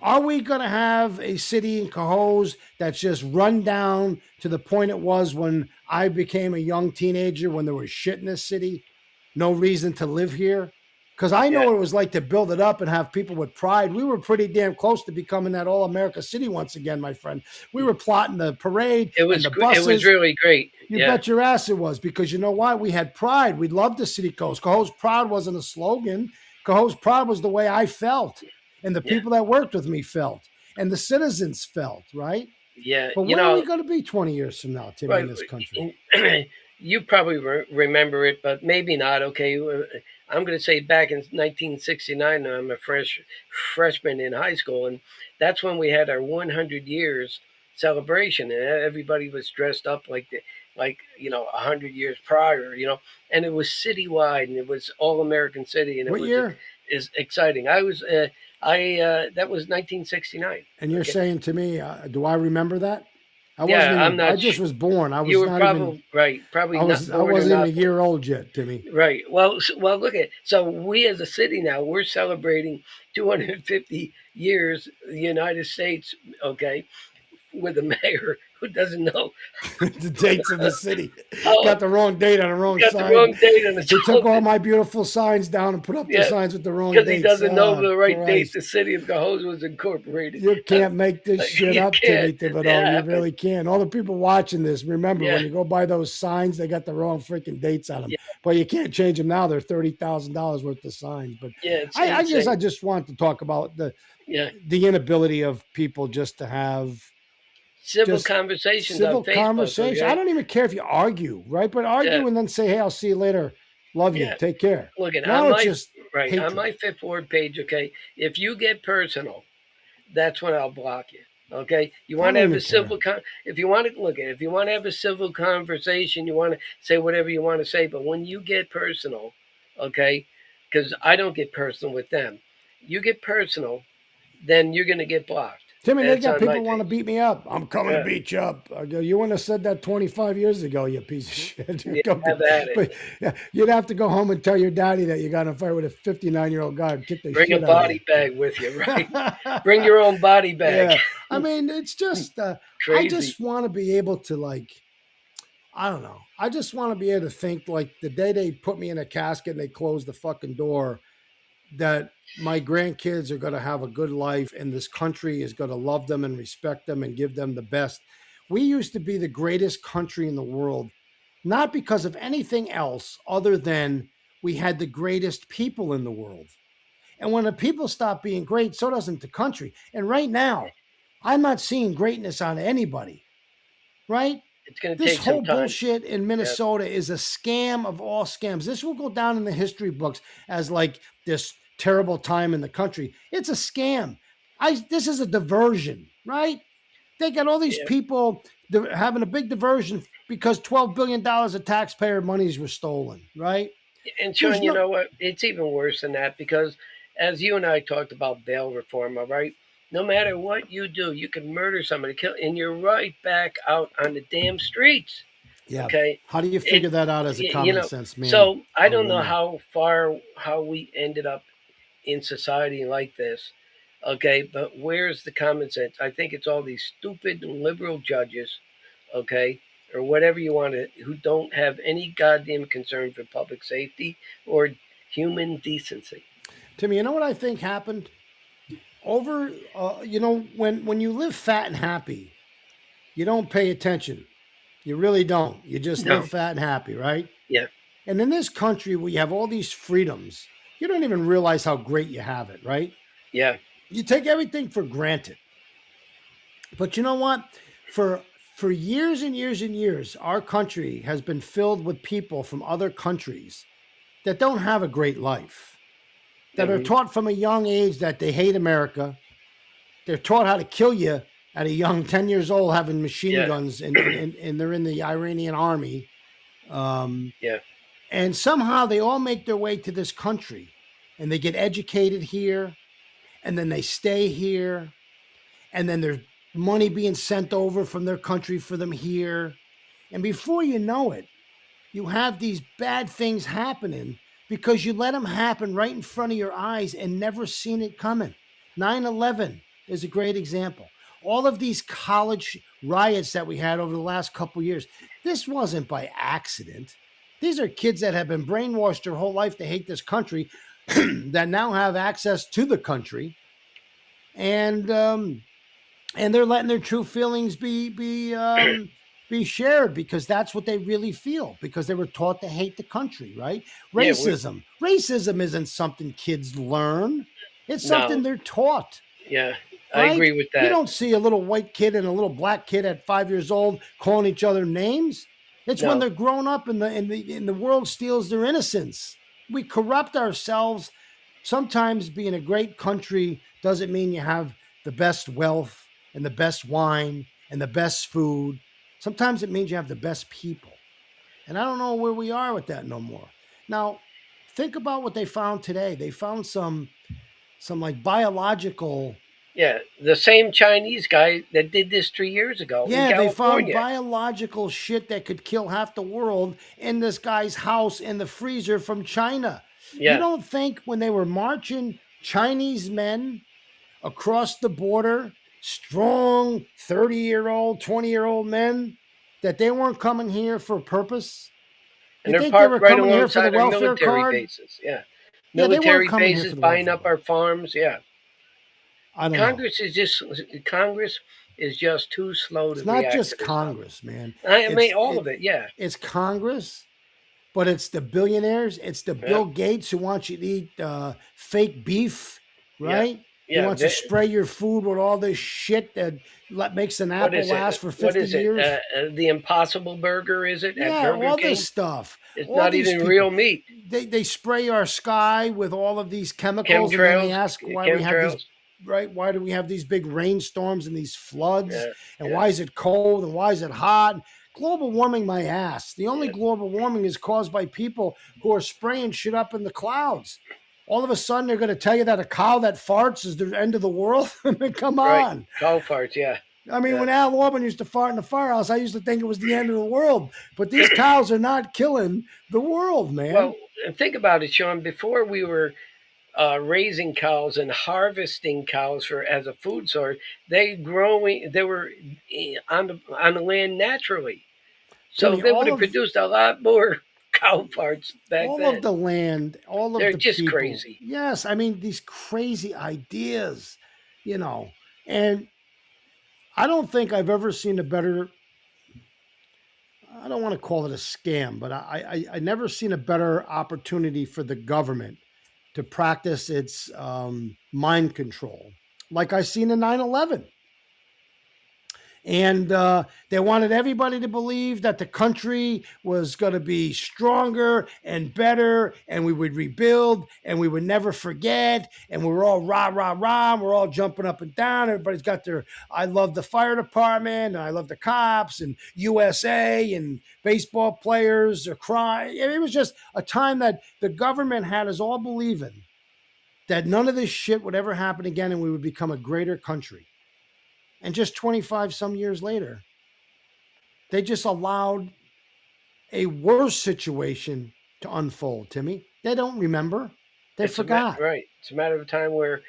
Are we going to have a city in Cohoes that's just run down to the point it was when I became a young teenager, when there was shit in this city? No reason to live here? Because I know yeah. what it was like to build it up and have people with pride. We were pretty damn close to becoming that all America city once again, my friend. We were plotting the parade and the It was buses. really great. You Yeah, bet your ass it was, because you know what? We had pride. We loved the city coast. Cohoes Proud wasn't a slogan. Cohoes Proud was the way I felt, and the yeah, people that worked with me felt, and the citizens felt, right? yeah. But where are we going to be 20 years from now, Timmy, Right. in this country? You probably remember it, but maybe not. Okay, I'm going to say back in 1969. I'm a freshman in high school, and that's when we had our 100 years celebration, and everybody was dressed up like 100 years prior. And it was citywide, and it was all American City, and it What was year? is exciting. That was 1969. And you're Okay. saying to me, do I remember that? I wasn't Yeah, I'm even. I not. just was born. I You was were not even. probably right. Probably I not was. I born or wasn't even not a born. year old yet, Timmy. Right. Well, well, look at so we as a city now we're celebrating 250 years of the United States. Okay, with a mayor who doesn't know The dates of the city. how Got the wrong date on the wrong got the sign. wrong date on his He took all open. my beautiful signs down and put up the Yeah, signs with the wrong because he dates. doesn't know Oh, the right date Christ. the city of Cohoes was incorporated. You can't make this shit You up, can't. Timmy Thibodeau. Yeah, You really can't. All the people watching this, remember, yeah, when you go buy those signs, they got the wrong freaking dates on them. yeah, But you can't change them now. They're $30,000 worth of signs. But yeah. It's I guess I insane. just want to talk about Yeah, the inability of people just to have civil just conversations on civil Facebook. conversation. I Okay. don't even care if you argue, right? But Yeah, argue and then say, "Hey, I'll see you later. Love you. yeah. Take care." Look at Now it's just on hatred. my fifth ward page. Okay, if you get personal, that's when I'll block you. Okay, you I want to don't have a even care. if you want to if you want to have a civil conversation, you want to say whatever you want to say. But when you get personal, okay, because I don't get personal with them, you get personal, then you're going to get blocked. Timmy, they That's got on my people want to taste. beat me up. I'm coming to Yeah, beat you up. I go, you wouldn't have said that 25 years ago, you piece of yeah, shit. Come have to, at it. but yeah, you'd have to go home and tell your daddy that you got in a fight with a 59-year-old guy and kick the Bring a shit out of body you. bag with you, right? Bring your own body bag. Yeah. I mean, it's just, I Crazy. just want to be able to, like, I don't know. I just want to be able to think, like, the day they put me in a casket and they close the fucking door, that my grandkids are going to have a good life and this country is going to love them and respect them and give them the best. We used to be the greatest country in the world, not because of anything else other than we had the greatest people in the world. And when the people stop being great, so doesn't the country. And right now, I'm not seeing greatness on anybody, right? It's going to This take some whole time. bullshit in Yeah, Minnesota is a scam of all scams. This will go down in the history books as like this terrible time in the country. It's a scam. This is a diversion, right? They got all these yeah. people having a big diversion because $12 billion of taxpayer monies were stolen, right? And There's Sean, you no, know what? It's even worse than that because, as you and I talked about bail reform, all right. No matter what you do, you can murder somebody, kill, and you're right back out on the damn streets. yeah. Okay, How do you it, figure that out as a you common know. sense man So I or don't know woman? how we ended up in society like this. Okay, but where's the common sense? I think it's all these stupid liberal judges, okay, or whatever you want to, who don't have any goddamn concern for public safety or human decency. Timmy, you know what I think happened? When you live fat and happy, you don't pay attention. You really don't. You just live No, fat and happy, right? yeah, And in this country where you have all these freedoms, you don't even realize how great you have it, right? yeah, You take everything for granted. But you know what? For years and years and years, our country has been filled with people from other countries that don't have a great life, that are hmm, taught from a young age that they hate America. They're taught how to kill you at a young 10 years old, having machine yeah, guns, and they're in the Iranian army. Um, yeah, and somehow they all make their way to this country and they get educated here and then they stay here and then there's money being sent over from their country for them here. And before you know it, you have these bad things happening because you let them happen right in front of your eyes and never seen it coming. 9/11 is a great example. All of these college riots that we had over the last couple years, this wasn't by accident. These are kids that have been brainwashed their whole life to hate this country, that now have access to the country, and they're letting their true feelings be shared because that's what they really feel because they were taught to hate the country, right? yeah. We're, Racism isn't something kids learn. It's no, something they're taught, yeah, I right? agree with You that. don't see a little white kid and a little black kid at 5 years old calling each other names. It's when No, they're grown up and the world steals their innocence. We corrupt ourselves. Sometimes being a great country doesn't mean you have the best wealth and the best wine and the best food. Sometimes it means you have the best people. And I don't know where we are with that no more. Now, think about what they found today. They found some like biological. yeah, the same Chinese guy that did this 3 years ago in Yeah, they found California. biological shit that could kill half the world in this guy's house in the freezer from China. You Yeah, don't think when they were marching Chinese men across the border, strong 30-year-old, 20-year-old men, that they weren't coming here for a purpose? You and they're think they parked were right coming here for the alongside our welfare military card? bases. Yeah, Yeah, they weren't military coming here bases for the buying welfare up card. our farms. Yeah, I don't know. Congress is just too slow It's to not react just to this stuff. Congress, man. I mean, It's all it, of it. Yeah, it's Congress, but it's the billionaires. It's the yeah, Bill Gates who wants you to eat fake beef, yeah, right? He yeah. wants to spray your food with all this shit that makes an What apple is it? last for What 50 is it? years. The Impossible Burger? Is it at Yeah, Burger all this King? stuff. It's All not these even people. real meat. They spray our sky with all of these chemicals, and then they Chemtrails, ask why we have these, chemtrails. right? Why do we have these big rainstorms and these floods? Yeah, And yeah, why is it cold? And why is it hot? Global warming, my ass. The only yeah. global warming is caused by people who are spraying shit up in the clouds. all of a sudden they're going to tell you that a cow that farts is the end of the world. I mean, come Right. on. Cow farts, yeah. I mean, Yeah. when Al Orban used to fart in the firehouse, I used to think it was the end of the world. But these cows are not killing the world, man. Well, and think about it, Sean. Before we were raising cows and harvesting cows for as a food source, they were on the land naturally, so Timmy, they would have produced a lot more cow parts back all of then. the land, all of They're the just people. crazy. Yes, I mean these crazy ideas, you know. And I don't think I've ever seen a better. I don't want to call it a scam, but I never seen a better opportunity for the government to practice its mind control, like I seen in 9/11. And they wanted everybody to believe that the country was going to be stronger and better, and we would rebuild, and we would never forget. And we were all rah, rah, rah. We're all jumping up and down. Everybody's got their, I love the fire department, and I love the cops, and USA, and baseball players are crying. It was just a time that the government had us all believing that none of this shit would ever happen again, and we would become a greater country. And just 25 some years later, they just allowed a worse situation to unfold, Timmy. They don't remember. They forgot. Right. It's a matter of time where,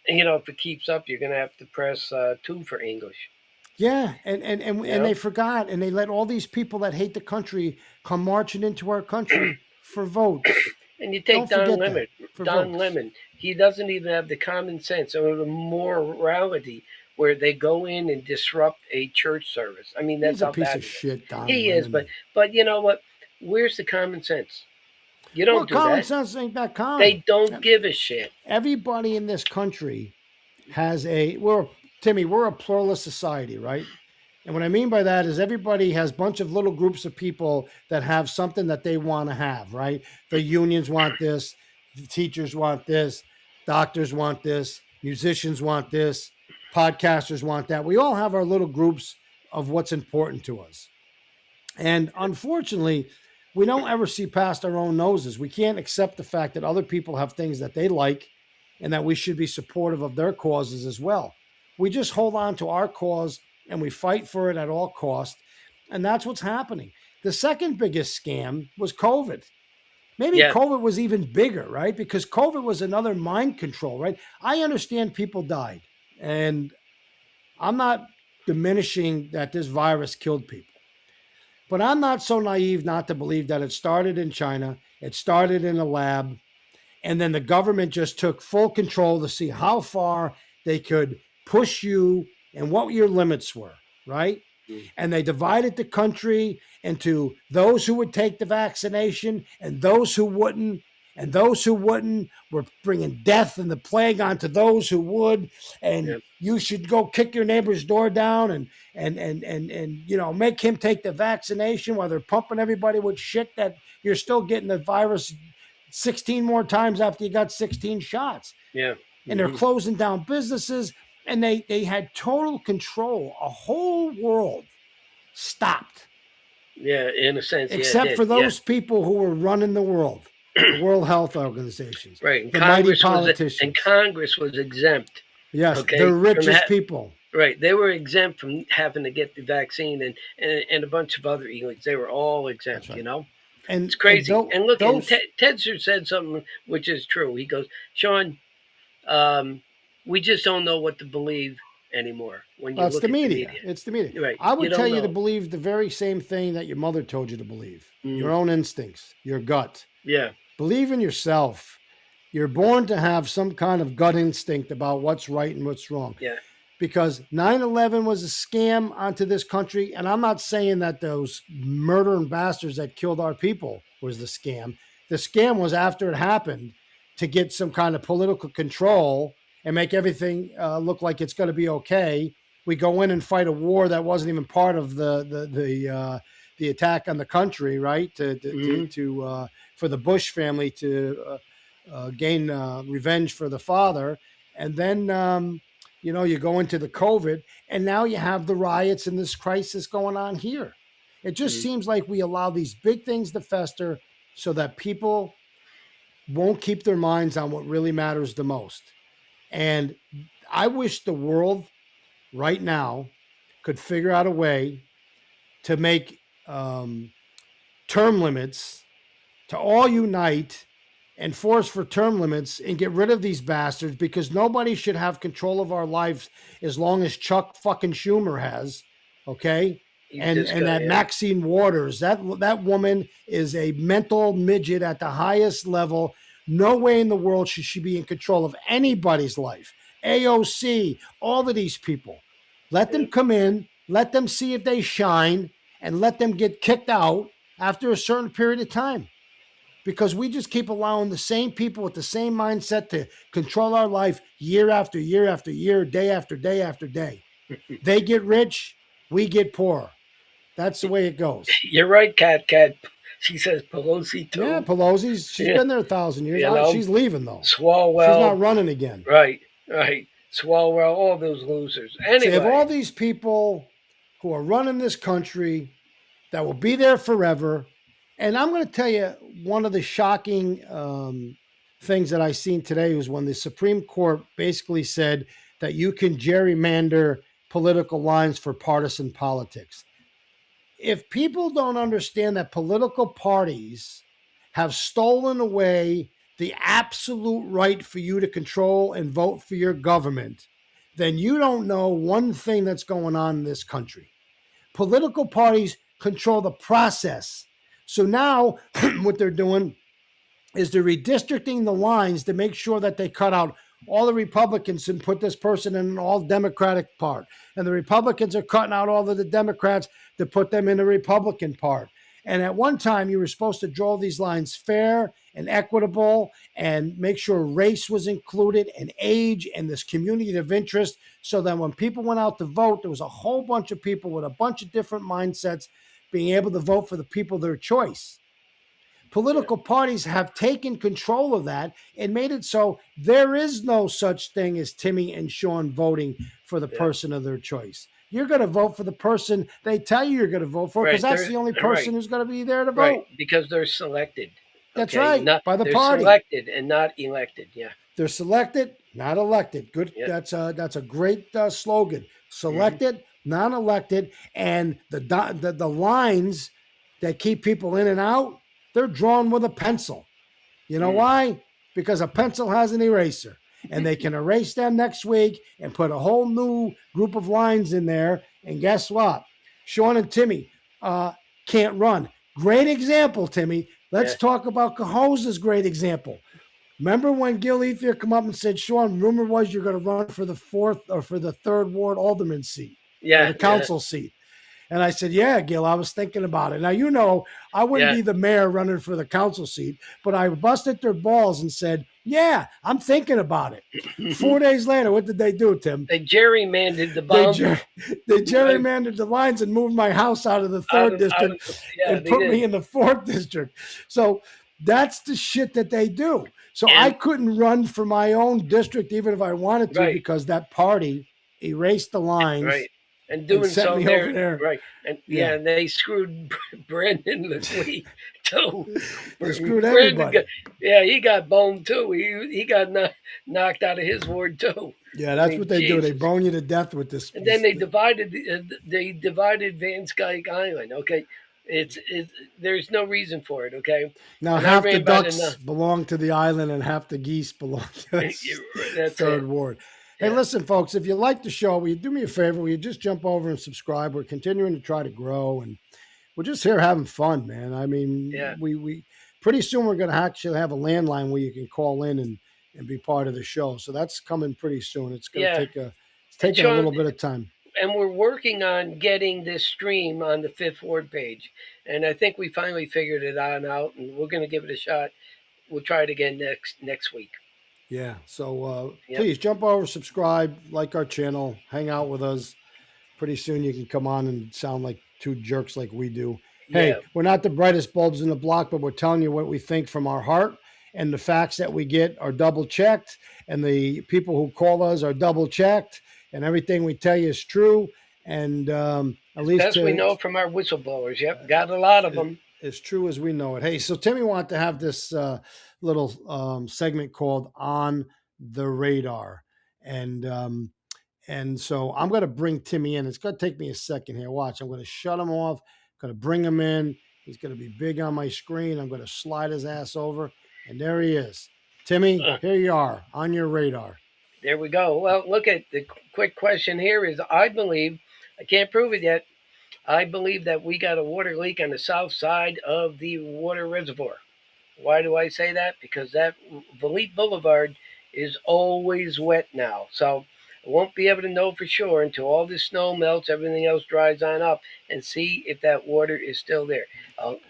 if it keeps up, you're going to have to press 2 for English. Yeah, and they forgot, and they let all these people that hate the country come marching into our country for votes. And you take Don't Don forget Lemon. that, Don votes. Lemon. He doesn't even have the common sense or the morality where they go in and disrupt a church service. I mean, that's He's a how piece bad of it is. shit, Don He Lemon. is, but you know what? Where's the common sense? You don't do common that. sense ain't that common. They don't give a shit. Everybody in this country has Timmy, we're a pluralist society, right? And what I mean by that is everybody has a bunch of little groups of people that have something that they want to have, right? The unions want this, the teachers want this, doctors want this, musicians want this, podcasters want that. We all have our little groups of what's important to us. And unfortunately, we don't ever see past our own noses. We can't accept the fact that other people have things that they like and that we should be supportive of their causes as well. We just hold on to our cause and we fight for it at all costs. And that's what's happening. The second biggest scam was COVID. Maybe COVID was even bigger, right? Because COVID was another mind control, right? I understand people died. And I'm not diminishing that this virus killed people. But I'm not so naive not to believe that it started in China, it started in a lab, and then the government just took full control to see how far they could push you and what your limits were, right? And they divided the country into those who would take the vaccination and those who wouldn't. And those who wouldn't were bringing death and the plague onto those who would. And you should go kick your neighbor's door down and make him take the vaccination while they're pumping everybody with shit that you're still getting the virus 16 more times after you got 16 shots. Yeah. And they're closing down businesses, and they had total control. A whole world stopped. Yeah, in a sense. Except for those people who were running the world. The World Health Organizations. Right. And the mighty politicians. And Congress was exempt. Yes, the richest people. Right. They were exempt from having to get the vaccine and a bunch of other elites. They were all exempt, right. And it's crazy. And look, Ted said something which is true. He goes, Sean, we just don't know what to believe anymore. When you look at the media. It's the media. Right. I would tell you to believe the very same thing that your mother told you to believe. Your own instincts, your gut. Yeah. Believe in yourself. You're born to have some kind of gut instinct about what's right and what's wrong. Yeah. Because 9/11 was a scam onto this country. And I'm not saying that those murdering bastards that killed our people was the scam. The scam was after it happened to get some kind of political control and make everything look like it's going to be okay. We go in and fight a war that wasn't even part of the attack on the country, right? For the Bush family to gain revenge for the father. And then, you go into the COVID, and now you have the riots and this crisis going on here. It just seems like we allow these big things to fester so that people won't keep their minds on what really matters the most. And I wish the world right now could figure out a way to make term limits, to all unite and force for term limits and get rid of these bastards, because nobody should have control of our lives as long as Chuck fucking Schumer has. Okay. And that Maxine Waters, that woman is a mental midget at the highest level. No way in the world should she be in control of anybody's life. AOC, all of these people. Let them come in, let them see if they shine, and let them get kicked out after a certain period of time. Because we just keep allowing the same people with the same mindset to control our life year after year after year, day after day after day. They get rich, we get poor. That's the way it goes. You're right, Cat. She says Pelosi too. Yeah, she's been there 1,000 years. She's leaving though. Swalwell. She's not running again. Right. Swalwell, all those losers. Anyway. So you have all these people who are running this country that will be there forever. And I'm going to tell you, one of the shocking things that I seen today was when the Supreme Court basically said that you can gerrymander political lines for partisan politics. If people don't understand that political parties have stolen away the absolute right for you to control and vote for your government, then you don't know one thing that's going on in this country. Political parties control the process. So now what they're doing is they're redistricting the lines to make sure that they cut out all the Republicans and put this person in an all Democratic part. And the Republicans are cutting out all of the Democrats to put them in the Republican part. And at one time, you were supposed to draw these lines fair and equitable and make sure race was included and age and this community of interest, so that when people went out to vote, there was a whole bunch of people with a bunch of different mindsets being able to vote for the people of their choice. Political parties have taken control of that and made it so there is no such thing as Timmy and Sean voting for the person of their choice. You're going to vote for the person they tell you you're going to vote for, because that's the only person who's going to be there to vote. Right, because they're selected. That's right, by the party. They're selected and not elected, They're selected, not elected. Good. Yep. That's a great slogan. Selected, non-elected, and the lines that keep people in and out, they're drawn with a pencil. You know why? Because a pencil has an eraser, and they can erase them next week and put a whole new group of lines in there. And guess what? Sean and Timmy can't run. Great example, Timmy. Let's talk about Cohoes' great example. Remember when Gil Ethier come up and said, Sean, rumor was you're going to run for the 4th or for the 3rd Ward Alderman seat, the council seat. And I said, yeah, Gil, I was thinking about it. Now, you know, I wouldn't be the mayor running for the council seat, but I busted their balls and said, yeah, I'm thinking about it. 4 days later, what did they do, Tim? They gerrymandered the boundary. They gerrymandered the lines and moved my house out of the 3rd district and put me in the 4th district. So that's the shit that they do. So I couldn't run for my own district even if I wanted to, because that party erased the lines. Right. And doing so there, right? And and they screwed Brandon Lee too. They screwed everybody. He got boned too. He got knocked out of his ward too. Yeah, that's what they do. They bone you to death with this. And then they divided Van Skyke Island. Okay, it's there's no reason for it. Okay. Now half the ducks belong to the island and half the geese belong to the 3rd Ward. Hey, listen, folks, if you like the show, will you do me a favor? Will you just jump over and subscribe? We're continuing to try to grow, and we're just here having fun, man. I mean, we pretty soon we're going to actually have a landline where you can call in and be part of the show. So that's coming pretty soon. It's going to take a little bit of time. And we're working on getting this stream on the 5th Ward page. And I think we finally figured it out, and we're going to give it a shot. We'll try it again next week. Yeah, so please jump over, subscribe, like our channel, hang out with us. Pretty soon you can come on and sound like two jerks like we do. Hey, we're not the brightest bulbs in the block, but we're telling you what we think from our heart, and the facts that we get are double-checked, and the people who call us are double-checked, and everything we tell you is true. And at least as we know from our whistleblowers. Yep, got a lot of them. As true as we know it. Hey, so Timmy wanted to have this little segment called "On the Radar," and so I'm going to bring Timmy in. It's going to take me a second here. Watch, I'm going to shut him off. I'm going to bring him in. He's going to be big on my screen. I'm going to slide his ass over, and there he is. Timmy, Uh, here you are on your radar. there we go. Well, look at the quick question here is I believe, I can't prove it yet, I believe that we got a water leak on the south side of the water reservoir. Why do I say that? Because that Valete Boulevard is always wet now. So I won't be able to know for sure until all the snow melts, everything else dries on up, and see if that water is still there.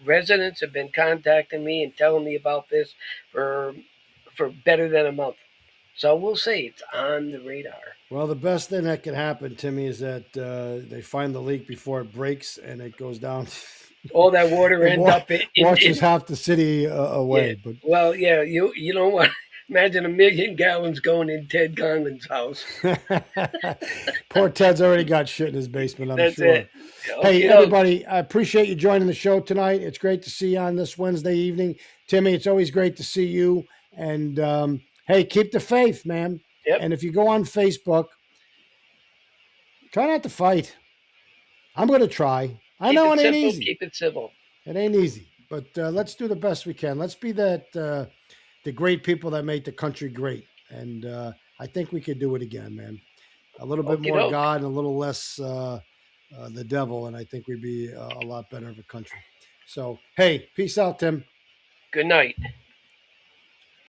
Residents have been contacting me and telling me about this for better than a month. So we'll see. It's on the radar. Well, the best thing that could happen, Timmy, is that they find the leak before it breaks and it goes down All that water and ends up washes half the city yeah. away. But Well, yeah, you don't want imagine 1,000,000 gallons going in Ted Conlon's house. poor Ted's already got shit in his basement, I'm That's sure. it. Hey, Okay, everybody, I appreciate you joining the show tonight. It's great to see you on this Wednesday evening. Timmy, it's always great to see you. And hey, keep the faith, man. Yep. And if you go on Facebook, try not to fight. I'm going to try. I know it ain't easy. Keep it civil. It ain't easy, but let's do the best we can. Let's be that the great people that make the country great. And I think we could do it again, man. A little bit more God and a little less the devil, and I think we'd be a lot better of a country. So, hey, peace out, Tim. Good night.